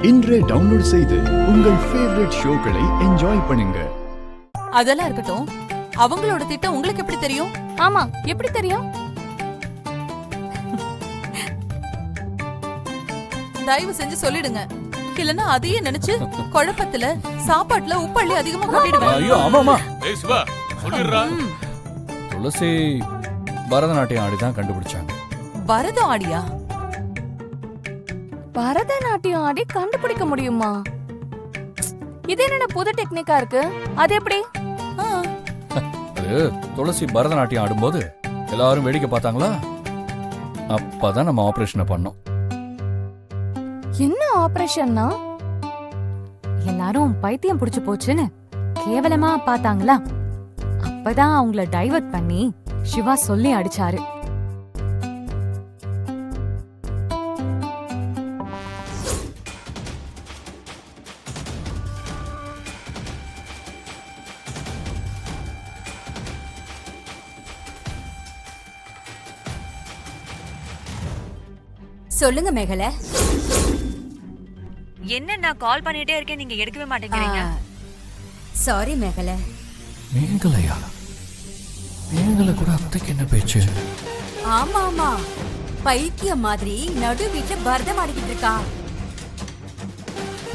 இன்றே டவுன்லோட் செய்து உங்கள் ஃபேவரட் ஷோக்களை என்ஜாய் பண்ணுங்க. அதெல்லாம் இருக்கட்டும், அவங்களோட திட்டம் உங்களுக்கு எப்படி தெரியும்? ஆமா, எப்படி தெரியும்? தயவு செஞ்சு சொல்லிடுங்க, இல்லன்னா அதையே நினைச்சு குழப்பத்துல சாப்பாட்டுல உப்பள்ளி அதிகமா கொட்டிடுவேன். ஐயோ ஆமாமா, ஏய் சிவா சொல்லிடுறா. துளசி பரதநாட்டியம் ஆடிதான் கண்டுபிடிச்சாங்க. பரதம் ஆடியா? பரதநாட்டியம் ஆடி கண்டுபிடிக்க முடியுமா? இது என்ன புது டெக்னிக்கா இருக்கு? அது எப்படி? அது துளசி பரதநாட்டியம் ஆடும்போது எல்லாரும் வேடிக்கை பார்த்தாங்களா, அப்பதான் நம்ம ஆபரேஷனை பண்ணோம். என்ன ஆபரேஷன்னா? எல்லாரும் பைத்தியம் புடிச்சு போச்சுன்னு கேவலமா பார்த்தாங்களா, அப்பதான் அவங்கள டைவர்ட் பண்ணி சிவா சொல்லி அடிச்சாரு. சொல்லுங்க மேகலை. என்ன நான் கால் பண்ணிட்டே இருக்கேன், நீங்க எடுக்கவே மாட்டேங்கிறீங்க. சாரி மேகலை. மேகலையா? மேகலை கூட அத்தைக்கு என்ன பேச்சு? ஆமா ஆமா, பைத்தியம் மாதிரி நடு வீட்டுல பரதம் ஆடிக்கிட்டு இருக்கா.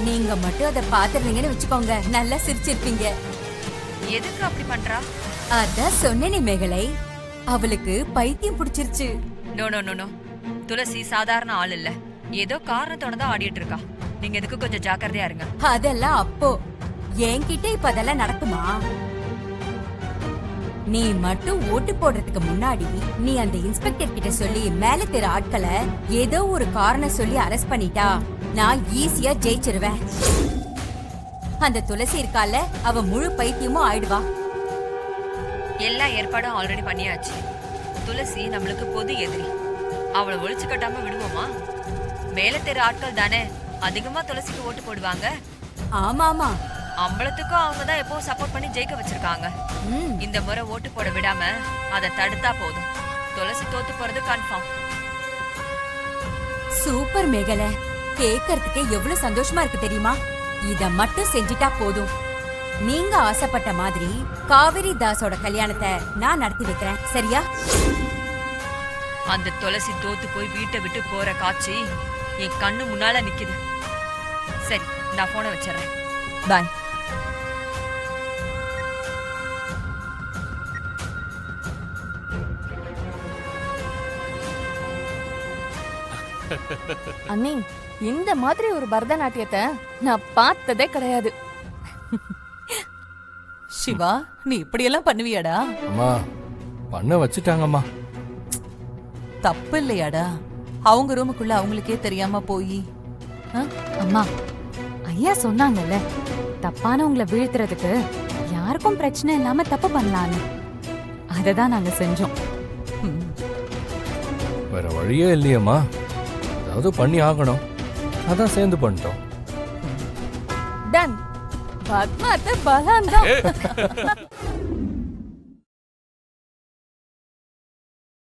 நீங்க மட்டும் அதை பாத்துறீங்கன்னு வச்சுக்கோங்க, நல்லா சிரிச்சிருப்பீங்க. எதுக்கு அப்படி பண்றா? அதான் சொன்னேனே மேகலை, அவளுக்கு பைத்தியம் பிடிச்சிருச்சு. நோ நோ நோ நோ, துளசி சாதாரண ஆள் இல்ல, ஏதோ காரணத்தோட தான் ஆடிட்டு இருக்கா. நீங்க எதுக்கு கொஞ்சம் ஜாக்கிரதையா இருங்க. அதெல்லாம் அப்போ, என்கிட்ட இப்ப அதெல்லாம் நடக்குமா? நீ மட்டும் ஓட்டு போடுறதுக்கு முன்னாடி நீ அந்த இன்ஸ்பெக்டர் கிட்ட சொல்லி மேல தெரு ஆட்களை ஏதோ ஒரு காரணம் சொல்லி அரெஸ்ட் பண்ணிட்டா நான் ஈஸியா ஜெயிச்சிருவேன். அந்த துளசி இருக்கால, அவ முழு பைத்தியமும் ஆயிடுவா. எல்லா ஏற்பாடும் ஆல்ரெடி பண்ணியாச்சு. துளசி நம்மளுக்கு பொது எதிரி, அவளை ஒழிச்சு கட்டாம விடுவோமா? மேல தெரு ஆட்கள் தானே அதிகமா துளசிக்கு ஓட்டு போடுவாங்க. ஆமா ஆமா, அம்பலத்துக்கும் அவங்க தான் எப்போ சப்போர்ட் பண்ணி ஜெயிக்க வச்சிருக்காங்க. இந்த முறை ஓட்டு போட விடாம அதை தடுத்தா போதும், துளசி தோத்து போறது கன்ஃபார்ம். சூப்பர் மேகலை, கேட்கறதுக்கே எவ்வளவு சந்தோஷமா இருக்கு தெரியுமா? இத மட்டும் செஞ்சிட்டா போதும். நீங்க ஆசைப்பட்ட மாதிரி காவேரி தாஸோட கல்யாணத்தை நான் நடத்தி வைக்கிறேன், சரியா? அந்த துளசி தோத்து போய் வீட்டை விட்டு போற காட்சி என் கண்ணு முன்னால நிக்குது. சரி, நான் போனை வச்சிடறேன். பாய். அண்ணி, இந்த மாதிரி ஒரு பரதநாட்டியத்தை நான் பார்த்ததே கிடையாது. சிவா, நீ இப்படியெல்லாம் பண்ணுவியாடா? அம்மா பண்ண வச்சுட்டாங்கம்மா. தப்பு இல்லையாடா? அவங்க ரூமுக்குள்ள அவங்களுக்கே தெரியாம போய். அம்மா, ஐயா சொன்னாங்கல்ல, தப்பானவங்களை வீழ்த்துறதுக்கு யாருக்கும் பிரச்சனை இல்லாம தப்பு பண்ணலான்னு. அததான் நாங்க செஞ்சோம். வேற வழியே இல்லையம்மா, ஏதாவது பண்ணி ஆகணும், அதான் சேர்ந்து பண்ணிட்டோம். டன். பத்மாத்த பலந்தான்.